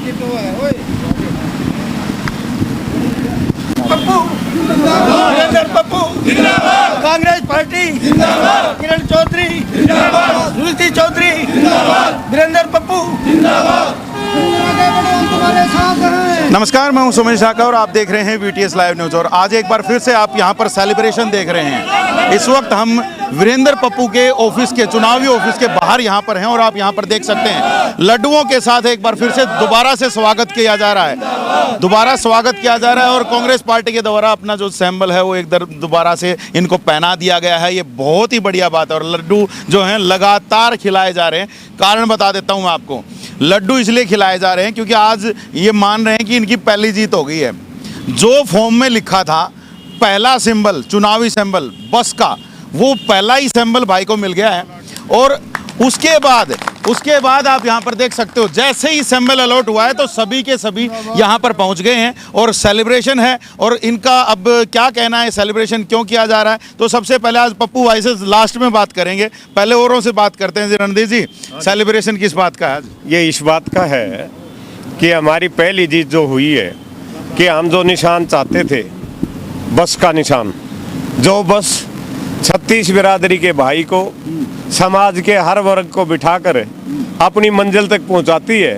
पप्पू वीरेंद्र पप्पू जिंदाबाद, कांग्रेस पार्टी जिंदाबाद, किरण चौधरी जिंदाबाद, सुनीति चौधरी जिंदाबाद, वीरेंद्र पप्पू जिंदाबाद। नमस्कार, मैं हूं सुमित शाका और आप देख रहे हैं वीटीएस लाइव न्यूज। और आज एक बार फिर से आप यहां पर सेलिब्रेशन देख रहे हैं। इस वक्त हम वीरेंद्र पप्पू के ऑफिस के चुनावी ऑफिस के बाहर यहां पर हैं और आप यहां पर देख सकते हैं लड्डुओं के साथ एक बार फिर से दोबारा से स्वागत किया जा रहा है। दोबारा स्वागत किया जा रहा है और कांग्रेस पार्टी के द्वारा अपना जो सिंबल है वो एक दोबारा से इनको पहना दिया गया है। ये बहुत ही बढ़िया बात है और लड्डू जो हैं लगातार खिलाए जा रहे हैं। कारण बता देता हूँ मैं आपको, लड्डू इसलिए खिलाए जा रहे हैं क्योंकि आज ये मान रहे हैं कि इनकी पहली जीत हो गई है। जो फॉर्म में लिखा था पहला सिंबल, चुनावी सिंबल बस का, वो पहला ही सिंबल भाई को मिल गया है। और उसके बाद आप यहाँ पर देख सकते हो जैसे ही सिंबल अलॉट हुआ है तो सभी के सभी यहाँ पर पहुँच गए हैं और सेलिब्रेशन है। और इनका अब क्या कहना है, सेलिब्रेशन क्यों किया जा रहा है, तो सबसे पहले आज पप्पू भाई से लास्ट में बात करेंगे। पहले औरों से बात करते हैं। रणदीप जी, सेलिब्रेशन किस बात का है आज? ये इस बात का है कि हमारी पहली जीत जो हुई है कि हम जो निशान चाहते थे, बस का निशान, जो बस 36 बिरादरी के भाई को, समाज के हर वर्ग को बिठाकर अपनी मंजिल तक पहुंचाती है,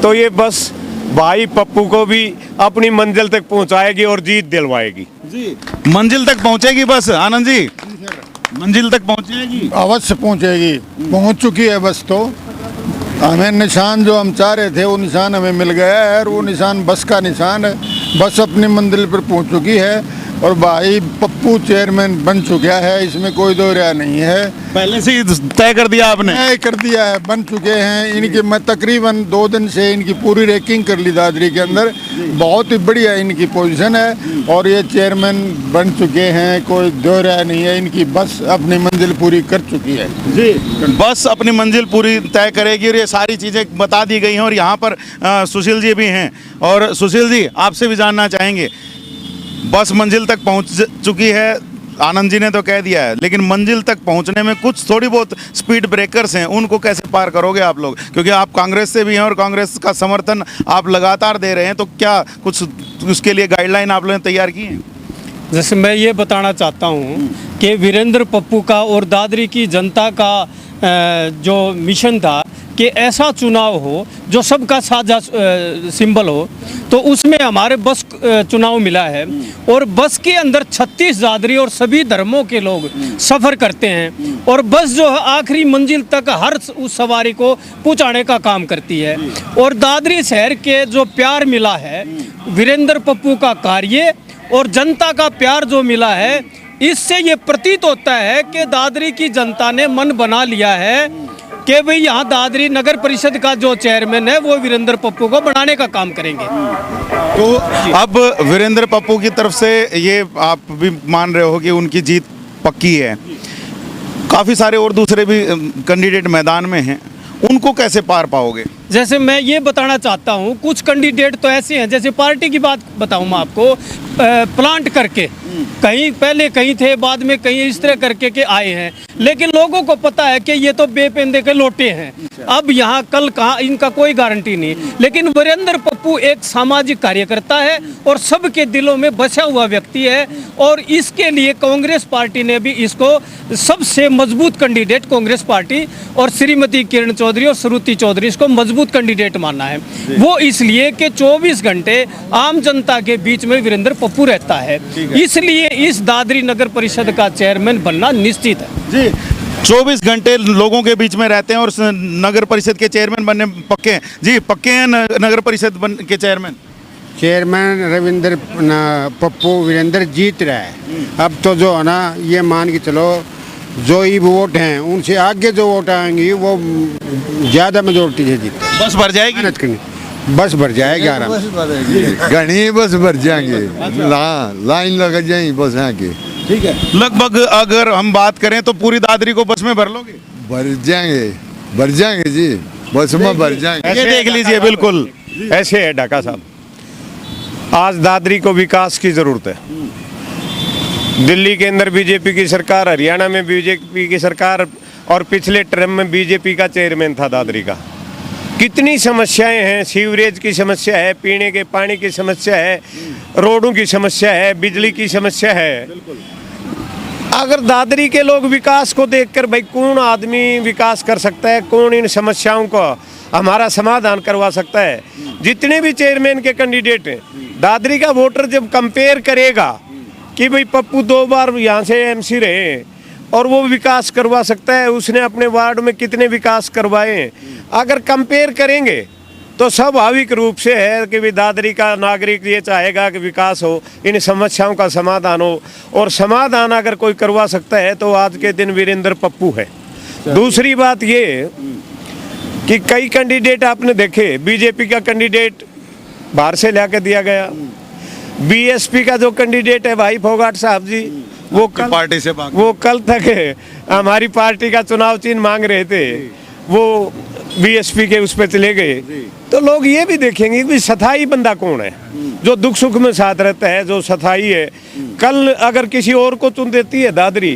तो ये बस भाई पप्पू को भी अपनी मंजिल तक पहुंचाएगी और जीत दिलवाएगी। जी, मंजिल तक पहुंचेगी बस। आनंद जी, मंजिल तक पहुंचेगी? अवश्य पहुंचेगी, पहुंच चुकी है बस। तो हमें निशान जो हम चाह रहे थे वो निशान हमें मिल गया है और वो निशान बस का निशान है। बस अपनी मंजिल पर पहुंच चुकी है और भाई पप्पू चेयरमैन बन चुका है, इसमें कोई दो राय नहीं है। पहले से ही तय कर दिया आपने? तय कर दिया है, बन चुके हैं। इनकी मैं तकरीबन 2 दिन से इनकी पूरी रैंकिंग कर ली दादरी के अंदर। बहुत ही बढ़िया इनकी पोजीशन है और ये चेयरमैन बन चुके हैं, कोई दो राय नहीं है। इनकी बस अपनी मंजिल पूरी कर चुकी है। जी, बस अपनी मंजिल पूरी तय करेगी और ये सारी चीज़ें बता दी गई हैं। और यहाँ पर सुशील जी भी हैं और सुशील जी आपसे भी जानना चाहेंगे, बस मंजिल तक पहुंच चुकी है, आनंद जी ने तो कह दिया है, लेकिन मंजिल तक पहुंचने में कुछ थोड़ी बहुत स्पीड ब्रेकर्स हैं, उनको कैसे पार करोगे आप लोग? क्योंकि आप कांग्रेस से भी हैं और कांग्रेस का समर्थन आप लगातार दे रहे हैं, तो क्या कुछ उसके लिए गाइडलाइन आप लोगों ने तैयार की है? जैसे मैं ये बताना चाहता हूँ कि वीरेंद्र पप्पू का और दादरी की जनता का जो मिशन था कि ऐसा चुनाव हो जो सबका साझा सिंबल हो, तो उसमें हमारे बस चुनाव मिला है। और बस के अंदर 36 दादरी और सभी धर्मों के लोग सफ़र करते हैं और बस जो है आखिरी मंजिल तक हर उस सवारी को पहुंचाने का काम करती है। और दादरी शहर के जो प्यार मिला है, वीरेंद्र पप्पू का कार्य और जनता का प्यार जो मिला है, इससे ये प्रतीत होता है कि दादरी की जनता ने मन बना लिया है कि भाई यहाँ दादरी नगर परिषद का जो चेयरमैन है वो वीरेंद्र पप्पू को बनाने का काम करेंगे। तो अब वीरेंद्र पप्पू की तरफ से ये आप भी मान रहे हो कि उनकी जीत पक्की है। काफ़ी सारे और दूसरे भी कैंडिडेट मैदान में हैं, उनको कैसे पार पाओगे? जैसे मैं ये बताना चाहता हूँ, कुछ कैंडिडेट तो ऐसे हैं, जैसे पार्टी की बात बताऊँ मैं आपको, प्लांट करके कहीं पहले कहीं थे, बाद में कहीं इस तरह करके के आए हैं, लेकिन लोगों को पता है कि ये तो बेपेंदे के लोटे हैं। अब यहाँ कल कहाँ इनका कोई गारंटी नहीं। लेकिन वीरेंद्र पप्पू एक सामाजिक कार्यकर्ता है और सबके दिलों में बसा हुआ व्यक्ति है और इसके लिए कांग्रेस पार्टी ने भी इसको सबसे मजबूत कैंडिडेट, कांग्रेस पार्टी और श्रीमती किरण चौधरी और सुनीति चौधरी इसको मजबूत कैंडिडेट माना है। वो इसलिए कि 24 घंटे आम जनता के बीच में वीरेंद्र पप्पू रहता है, इसलिए इस दादरी नगर परिषद का चेयरमैन बनना निश्चित है। जी, 24 घंटे लोगों के बीच में रहते हैं और नगर परिषद के चेयरमैन बनने पक्के हैं। जी, पक्के हैं नगर परिषद के चेयरमैन? चेयरमैन रविंद्र पप्पू वीरेंद्र जीत रहा है। अब तो जो है ना, ये मान के चलो जो ही वोट हैं उनसे आगे जो वोट आएंगी वो ज़्यादा मेजोरिटी से जीत। बस भर जाएगी? बस भर जाएगी आराम से, घनी बस भर जाएंगे, लाइन लग जाएंगी बस आके। ठीक है, लगभग अगर हम बात करें तो पूरी दादरी को बस में भर लोगे? भर जाएंगे जी, बस में भर जाएंगे। ये देख लीजिए, बिल्कुल ऐसे है ढाका साहब। आज दादरी को विकास की जरूरत है। दिल्ली के अंदर बीजेपी की सरकार, हरियाणा में बीजेपी की सरकार और पिछले टर्म में बीजेपी का चेयरमैन था दादरी का। कितनी समस्याएं हैं, सीवरेज की समस्या है, पीने के पानी की समस्या है, रोडों की समस्या है, बिजली की समस्या है। अगर दादरी के लोग विकास को देखकर भाई कौन आदमी विकास कर सकता है, कौन इन समस्याओं को हमारा समाधान करवा सकता है, जितने भी चेयरमैन के कैंडिडेट हैं, दादरी का वोटर जब कंपेयर करेगा कि भाई पप्पू 2 बार यहाँ से एमसी रहे और वो विकास करवा सकता है, उसने अपने वार्ड में कितने विकास करवाए हैं, अगर कंपेयर करेंगे तो स्वाभाविक रूप से है कि भी दादरी का नागरिक ये चाहेगा कि विकास हो, इन समस्याओं का समाधान हो, और समाधान अगर कोई करवा सकता है तो आज के दिन वीरेंद्र पप्पू है। दूसरी बात ये कि कई कैंडिडेट आपने देखे, बीजेपी का कैंडिडेट बाहर से लाके दिया गया, बीएसपी का जो कैंडिडेट है भाई फोगाट साहब जी, वो कल तक हमारी पार्टी का चुनाव चिन्ह मांग रहे थे, वो बीएसपी के उस पर चले गए। तो लोग ये भी देखेंगे कि सथाई बंदा कौन है, जो दुख सुख में साथ रहता है, जो सथाई है। कल अगर किसी और को चुन देती है दादरी,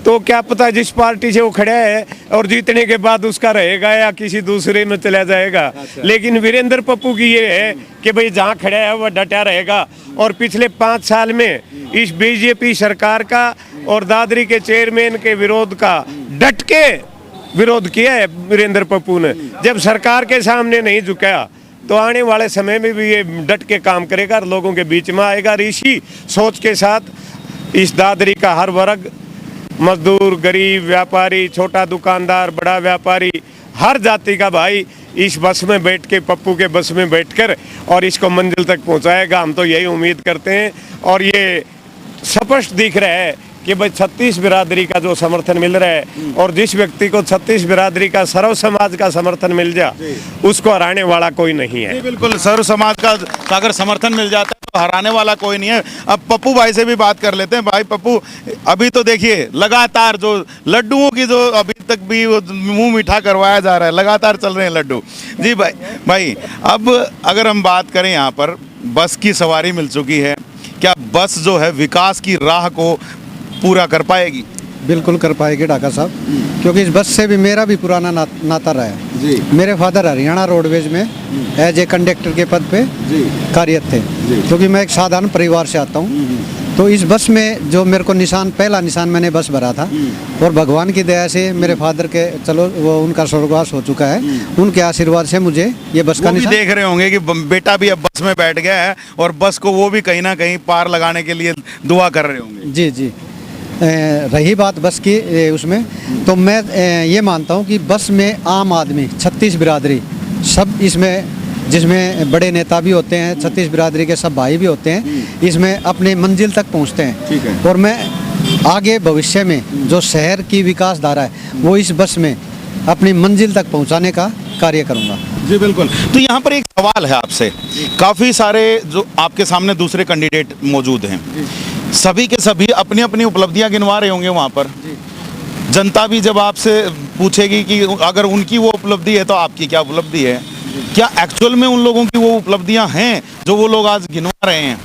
तो क्या पता जिस पार्टी से वो खड़ा है और जीतने के बाद उसका रहेगा या किसी दूसरे में चला जाएगा। लेकिन वीरेंद्र पप्पू की ये है कि भाई जहाँ खड़ा है वह डटा रहेगा, और पिछले 5 साल में इस बीजेपी सरकार का और दादरी के चेयरमैन के विरोध का डट के विरोध किया है वीरेंद्र पप्पू ने। जब सरकार के सामने नहीं झुका तो आने वाले समय में भी ये डट के काम करेगा और लोगों के बीच में आएगा। इसी सोच के साथ इस दादरी का हर वर्ग, मजदूर, गरीब, व्यापारी, छोटा दुकानदार, बड़ा व्यापारी, हर जाति का भाई इस बस में बैठ के, पप्पू के बस में बैठकर और इसको मंजिल तक पहुंचाएगा। हम तो यही उम्मीद करते हैं, और ये स्पष्ट दिख रहा है कि भाई 36 बिरादरी का जो समर्थन मिल रहा है, और जिस व्यक्ति को 36 बिरादरी का सर्व समाज का समर्थन मिल जाए उसको हराने वाला कोई नहीं है। बिल्कुल, सर्व समाज का अगर समर्थन मिल जाता है तो हराने वाला कोई नहीं है। अब पप्पू भाई से भी बात कर लेते हैं। भाई पप्पू, अभी तो देखिए लगातार जो लड्डुओं की जो अभी तक भी मुंह मीठा करवाया जा रहा है, लगातार चल रहे हैं लड्डू। जी भाई अब अगर हम बात करें, यहाँ पर बस की सवारी मिल चुकी है, क्या बस जो है विकास की राह को पूरा कर पाएगी? बिल्कुल कर पाएगी डाका साहब, क्योंकि इस बस से भी मेरा भी पुराना नाता रहा है जी। मेरे फादर हरियाणा रोडवेज में एज ए कंडक्टर के पद पे कार्यरत थे, क्योंकि मैं एक साधारण परिवार से आता हूँ। तो इस बस में जो मेरे को निशान, पहला निशान मैंने बस भरा था, और भगवान की दया से मेरे फादर के, चलो वो उनका स्वर्गवास हो चुका है, उनके आशीर्वाद से मुझे ये बस का निशान। देख रहे होंगे कि बेटा भी अब बस में बैठ गया है और बस को वो भी कहीं ना कहीं पार लगाने के लिए दुआ कर रहे होंगे। जी जी। रही बात बस की उसमें, तो मैं ये मानता हूँ कि बस में आम आदमी 36 बिरादरी सब इसमें, जिसमें बड़े नेता भी होते हैं, 36 बिरादरी के सब भाई भी होते हैं, इसमें अपने मंजिल तक पहुँचते हैं। ठीक है। और मैं आगे भविष्य में जो शहर की विकास धारा है वो इस बस में अपनी मंजिल तक पहुँचाने का कार्य करूँगा। जी बिल्कुल। तो यहाँ पर एक सवाल है आपसे, काफ़ी सारे जो आपके सामने दूसरे कैंडिडेट मौजूद हैं, सभी के सभी अपनी अपनी उपलब्धियां गिनवा रहे होंगे वहाँ पर। जनता भी जब आपसे पूछेगी कि अगर उनकी वो उपलब्धि है तो आपकी क्या उपलब्धि है, क्या एक्चुअल में उन लोगों की वो उपलब्धियां हैं जो वो लोग आज गिनवा रहे हैं?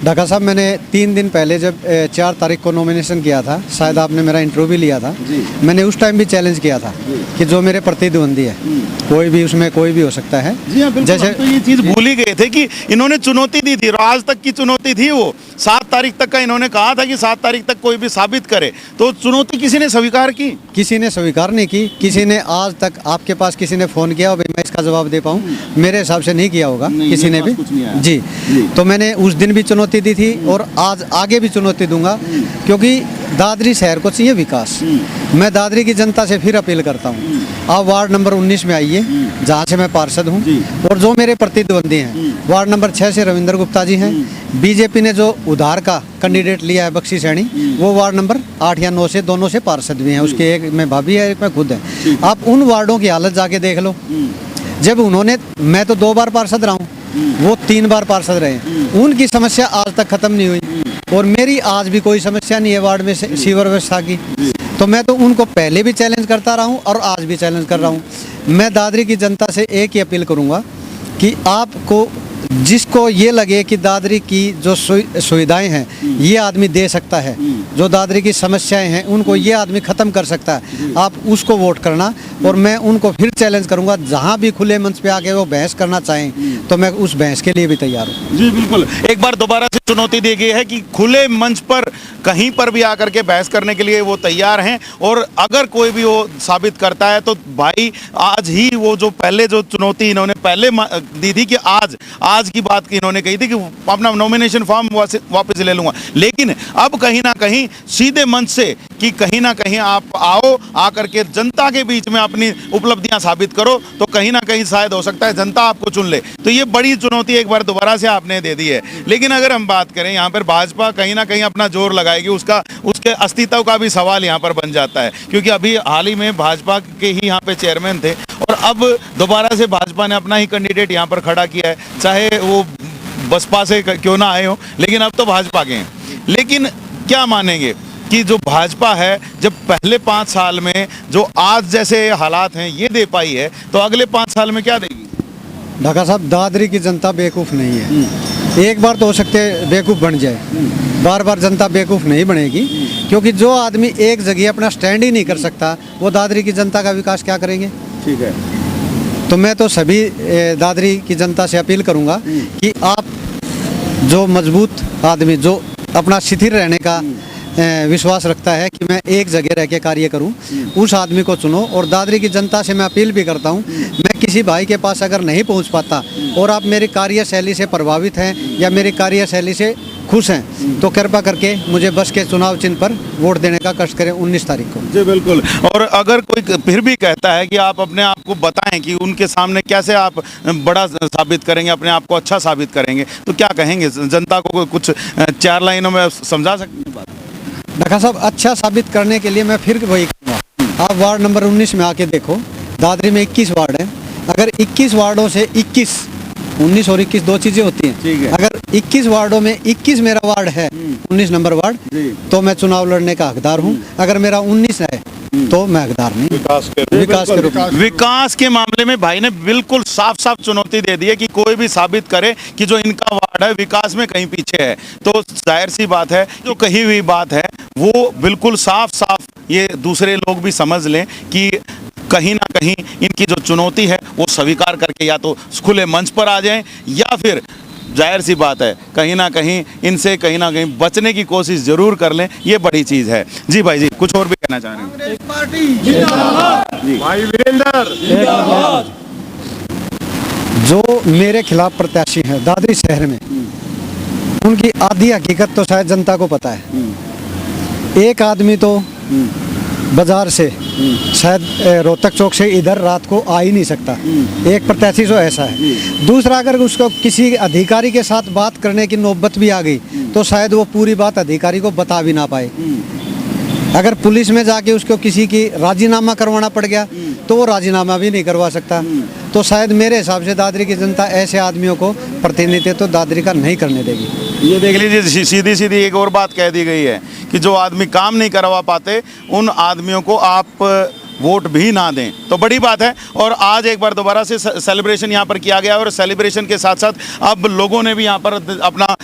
ढाका साहब, मैंने 3 दिन पहले जब 4 तारीख को नॉमिनेशन किया था, शायद आपने मेरा इंटरव्यू भी लिया था, मैंने उस टाइम भी चैलेंज किया था कि जो मेरे प्रतिद्वंदी है कोई भी, उसमें कोई भी हो सकता है। जैसे तो ये चीज़ भूल ही गए थे कि इन्होंने चुनौती दी थी, आज तक की चुनौती थी वो 7 तारीख तक का इन्होंने कहा था कि 7 तारीख तक कोई भी साबित करे, तो चुनौती किसी ने स्वीकार की? किसी ने स्वीकार नहीं की। किसी ने आज तक आपके पास किसी ने फ़ोन किया हो भाई मैं इसका जवाब दे पाऊँ, मेरे हिसाब से नहीं किया होगा किसी ने भी। जी, तो मैंने उस दिन भी चुनौती दी थी और आज आगे भी चुनौती दूंगा, क्योंकि दादरी शहर को चाहिए विकास। मैं दादरी की जनता से फिर अपील करता हूँ, आप वार्ड नंबर 19 में आइए, जहाँ से मैं पार्षद हूँ, और जो मेरे प्रतिद्वंदी हैं वार्ड नंबर 6 से रविंद्र गुप्ता जी हैं। बीजेपी ने जो उधार का कैंडिडेट लिया है बख्शी सैनी, वो वार्ड नंबर 8 या 9 से दोनों से पार्षद भी हैं, उसके एक में भाभी है, एक में खुद है। आप उन वार्डों की हालत जाके देख लो, जब उन्होंने, मैं तो 2 बार पार्षद रहा हूँ, वो 3 बार पार्षद रहे, उनकी समस्या आज तक खत्म नहीं हुई, और मेरी आज भी कोई समस्या नहीं है वार्ड में सीवर व्यवस्था की। तो मैं तो उनको पहले भी चैलेंज करता रहा हूँ और आज भी चैलेंज कर रहा हूँ। मैं दादरी की जनता से एक ही अपील करूँगा कि आपको जिसको ये लगे कि दादरी की जो सुविधाएं हैं ये आदमी दे सकता है, जो दादरी की समस्याएं हैं उनको ये आदमी ख़त्म कर सकता है, आप उसको वोट करना। और मैं उनको फिर चैलेंज करूंगा, जहां भी खुले मंच पे आके वो बहस करना चाहें तो मैं उस बहस के लिए भी तैयार हूँ। जी बिल्कुल, एक बार दोबारा से चुनौती दी गई है कि खुले मंच पर कहीं पर भी आकर के बहस करने के लिए वो तैयार हैं, और अगर कोई भी वो साबित करता है तो भाई आज ही वो जो पहले जो चुनौती इन्होंने पहले दी थी कि आज की बात की इन्होंने कही थी कि अपना नॉमिनेशन फॉर्म वापस ले लूंगा, लेकिन अब कहीं ना कहीं सीधे मंच से कि कहीं ना कहीं आप आओ, आकर के जनता के बीच में अपनी उपलब्धियां साबित करो, तो कहीं ना कहीं शायद हो सकता है जनता आपको चुन ले। तो ये बड़ी चुनौती एक बार दोबारा से आपने दे दी है। लेकिन अगर हम बात करें यहाँ पर भाजपा कहीं ना कहीं अपना जोर लगाएगी, उसके अस्तित्व का भी सवाल यहाँ पर बन जाता है, क्योंकि अभी हाल ही में भाजपा के ही यहाँ पे चेयरमैन थे और अब दोबारा से भाजपा ने अपना ही कैंडिडेट यहाँ पर खड़ा किया है, चाहे वो बसपा से क्यों ना आए हो, लेकिन अब तो भाजपा के हैं। लेकिन क्या मानेंगे कि जो भाजपा है जब पहले 5 साल में जो आज जैसे हालात हैं ये दे पाई है, तो अगले 5 साल में क्या देगी? ढाका साहब, दादरी की जनता बेवकूफ़ नहीं है। एक बार तो हो सकते बेवकूफ़ बन जाए, बार बार जनता बेवकूफ़ नहीं बनेगी, क्योंकि जो आदमी एक जगह अपना स्टैंड ही नहीं कर सकता वो दादरी की जनता का विकास क्या करेंगे? ठीक है, तो मैं तो सभी दादरी की जनता से अपील करूंगा कि आप जो मजबूत आदमी जो अपना शिथिल रहने का विश्वास रखता है कि मैं एक जगह रह के कार्य करूं, उस आदमी को चुनो। और दादरी की जनता से मैं अपील भी करता हूं, मैं किसी भाई के पास अगर नहीं पहुंच पाता और आप मेरी कार्यशैली से प्रभावित हैं या मेरी कार्यशैली से खुश हैं, तो कृपा करके मुझे बस के चुनाव चिन्ह पर वोट देने का कष्ट करें 19 तारीख को। जी बिल्कुल। और अगर कोई फिर भी कहता है कि आप अपने आप को बताएं कि उनके सामने कैसे आप बड़ा साबित करेंगे, अपने आप को अच्छा साबित करेंगे, तो क्या कहेंगे जनता को? कुछ 4 लाइनों में समझा सकते हैं? ढाका साहब, अच्छा साबित करने के लिए मैं फिर वही कहूँगा, आप वार्ड नंबर 19 में आके देखो, दादरी में 21 वार्ड हैं। अगर 21 वार्डों से 19 और 21 दो चीजें होती हैं। अगर 21 वार्डों में 21 मेरा वार्ड है, 19 नंबर वार्ड, तो मैं चुनाव लड़ने का हकदार हूँ। अगर मेरा 19 है तो मैं हकदार नहीं। विकास के मामले में भाई ने बिल्कुल साफ साफ चुनौती दे दी है कि कोई भी साबित करे कि जो इनका वार्ड है विकास में कहीं पीछे है, तो जाहिर सी बात है जो कही हुई बात है वो बिल्कुल साफ साफ ये दूसरे लोग भी समझ लें कि कहीं ना कहीं इनकी जो चुनौती है वो स्वीकार करके या तो खुले मंच पर आ जाएं, या फिर जाहिर सी बात है कहीं ना कहीं इनसे कहीं ना कहीं बचने की कोशिश जरूर कर लें। ये बड़ी चीज़ है। जी भाई जी, कुछ और भी कहना चाह रहे हैं? भाई वीरेंद्र, जो मेरे खिलाफ प्रत्याशी हैं दादरी शहर में, उनकी आधी हकीकत तो शायद जनता को पता है। एक आदमी तो बाजार से शायद रोहतक चौक से इधर रात को आ ही नहीं सकता, एक प्रत्याशी जो ऐसा है। दूसरा, अगर उसको किसी अधिकारी के साथ बात करने की नौबत भी आ गई तो शायद वो पूरी बात अधिकारी को बता भी ना पाए। अगर पुलिस में जाके उसको किसी की राजीनामा करवाना पड़ गया तो वो राजीनामा भी नहीं करवा सकता। तो शायद मेरे हिसाब से दादरी की जनता ऐसे आदमियों को प्रतिनिधित्व तो दादरी का नहीं करने देगी। ये देख लीजिए, सीधी सीधी एक और बात कह दी गई है कि जो आदमी काम नहीं करवा पाते उन आदमियों को आप वोट भी ना दें, तो बड़ी बात है। और आज एक बार दोबारा से सेलिब्रेशन यहाँ पर किया गया और सेलिब्रेशन के साथ साथ अब लोगों ने भी यहाँ पर अपना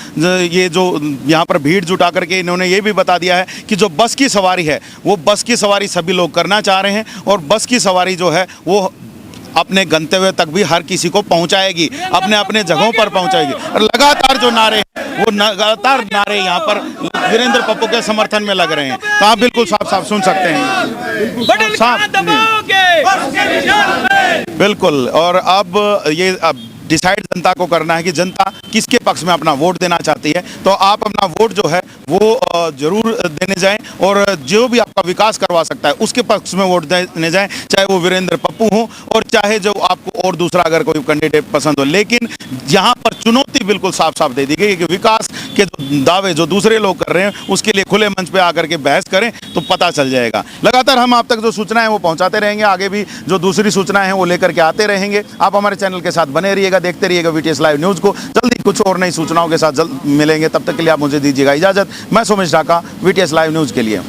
ये जो यहाँ पर भीड़ जुटा करके इन्होंने ये भी बता दिया है कि जो बस की सवारी है वो बस की सवारी सभी लोग करना चाह रहे हैं, और बस की सवारी जो है वो अपने गंतव्य तक भी हर किसी को पहुंचाएगी, अपने अपने जगहों पर पहुंचाएगी। और लगातार जो नारे वो लगातार नारे यहाँ पर वीरेंद्र पप्पू के समर्थन में लग रहे हैं, तो आप बिल्कुल साफ साफ सुन सकते हैं, साफ बिल्कुल। और अब ये डिसाइड जनता को करना है कि जनता किसके पक्ष में अपना वोट देना चाहती है, तो आप अपना वोट जो है वो जरूर देने जाएं, और जो भी आपका विकास करवा सकता है उसके पक्ष में वोट देने जाएं, चाहे वो वीरेंद्र पप्पू हो और चाहे जो आपको और दूसरा अगर कोई कैंडिडेट पसंद हो। लेकिन यहाँ पर चुनौती बिल्कुल साफ साफ दे दी गई कि विकास के जो दावे जो दूसरे लोग कर रहे हैं उसके लिए खुले मंच पे आकर के बहस करें तो पता चल जाएगा। लगातार हम आप तक जो सूचनाएं वो पहुंचाते रहेंगे, आगे भी जो दूसरी सूचनाएं हैं वो लेकर के आते रहेंगे। आप हमारे चैनल के साथ बने रहिएगा, देखते रहिएगा VTS लाइव न्यूज़ को। जल्दी कुछ और नई सूचनाओं के साथ जल्द मिलेंगे, तब तक के लिए आप मुझे दीजिएगा इजाज़त। मैं Somesh Dhaka, VTS live news के लिए।